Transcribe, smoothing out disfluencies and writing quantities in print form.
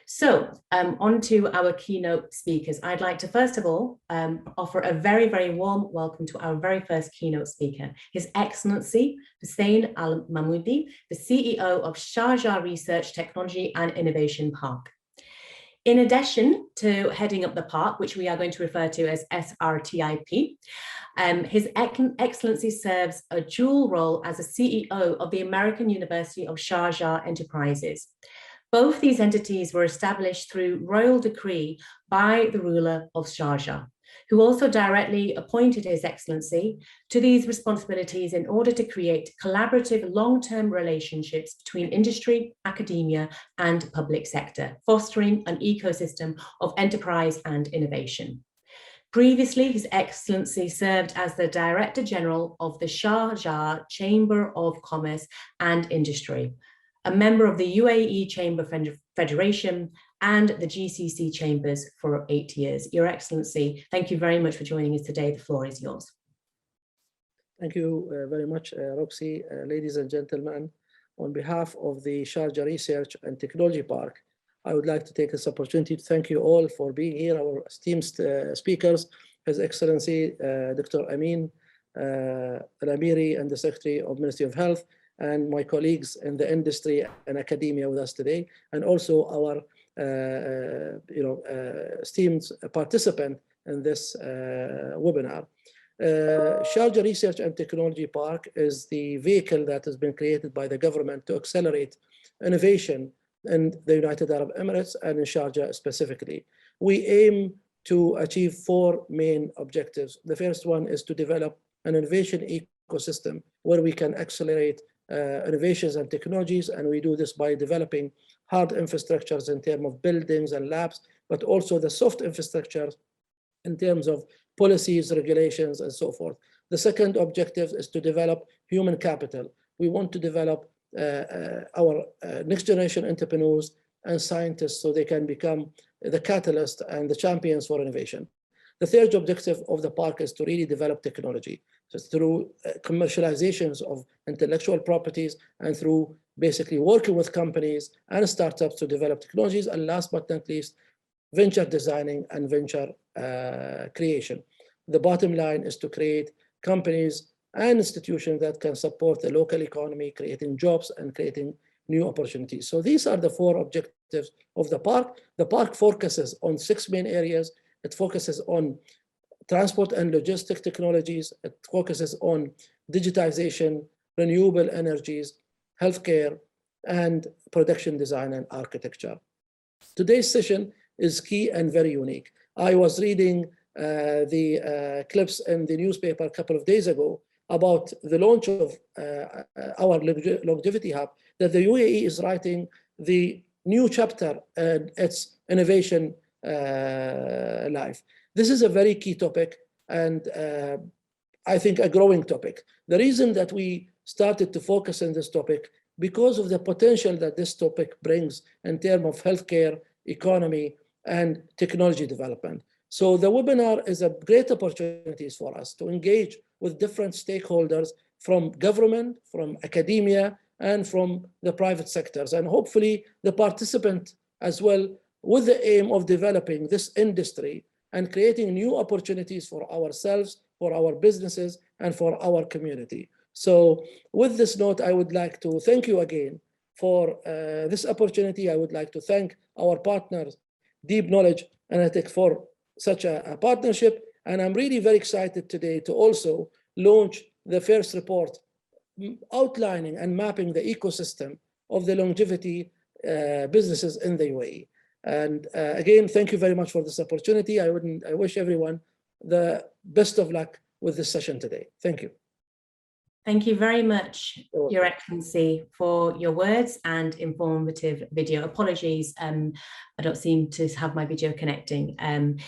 So on to our keynote speakers. I'd like to first of all offer a very, very warm welcome to our very first keynote speaker, His Excellency Hussain Al Mahmoudi, the CEO of Sharjah Research, Technology and Innovation Park. In addition to heading up the park, which we are going to refer to as SRTIP, His Excellency serves a dual role as a CEO of the American University of Sharjah Enterprises. Both these entities were established through royal decree by the ruler of Sharjah, who also directly appointed His Excellency to these responsibilities in order to create collaborative long-term relationships between industry, academia, and public sector, fostering an ecosystem of enterprise and innovation. Previously, His Excellency served as the Director General of the Sharjah Chamber of Commerce and Industry, a member of the UAE Chamber Federation and the GCC Chambers for 8 years. Your Excellency, thank you very much for joining us today. The floor is yours. Thank you very much, Roxy. Ladies and gentlemen, on behalf of the Sharjah Research and Technology Park, I would like to take this opportunity to thank you all for being here, our esteemed speakers, His Excellency Dr. Amin Al-Amiri and the Secretary of Ministry of Health, and my colleagues in the industry and academia with us today, and also our esteemed participant in this webinar. Sharjah Research and Technology Park is the vehicle that has been created by the government to accelerate innovation in the United Arab Emirates and in Sharjah specifically. We aim to achieve 4 main objectives. The first one is to develop an innovation ecosystem where we can accelerate innovations and technologies, and we do this by developing hard infrastructures in terms of buildings and labs, but also the soft infrastructure in terms of policies, regulations, and so forth. The second objective is to develop human capital. We want to develop our next generation entrepreneurs and scientists so they can become the catalyst and the champions for innovation. The third objective of the park is to really develop technology, just through commercializations of intellectual properties and through basically working with companies and startups to develop technologies, and last but not least, venture designing and venture creation. The bottom line is to create companies and institutions that can support the local economy, creating jobs and creating new opportunities. So these are the 4 objectives of the park. The park focuses on 6 main areas. It focuses on transport and logistic technologies. It focuses on digitization, renewable energies, healthcare, and production design and architecture. Today's session is key and very unique. I was reading the clips in the newspaper a couple of days ago about the launch of our Longevity Hub, that the UAE is writing the new chapter in its innovation life. This is a very key topic, and I think a growing topic. The reason that we started to focus on this topic, because of the potential that this topic brings in terms of healthcare, economy, and technology development. So the webinar is a great opportunity for us to engage with different stakeholders from government, from academia, and from the private sectors, and hopefully the participant as well, with the aim of developing this industry and creating new opportunities for ourselves, for our businesses, and for our community. So with this note, I would like to thank you again for this opportunity. I would like to thank our partners, Deep Knowledge Analytics, for such a partnership. And I'm really very excited today to also launch the first report outlining and mapping the ecosystem of the longevity businesses in the UAE. And again, thank you very much for this opportunity. I wish everyone the best of luck with this session today. Thank you. Thank you very much, Your Excellency, for your words and informative video. Apologies, I don't seem to have my video connecting.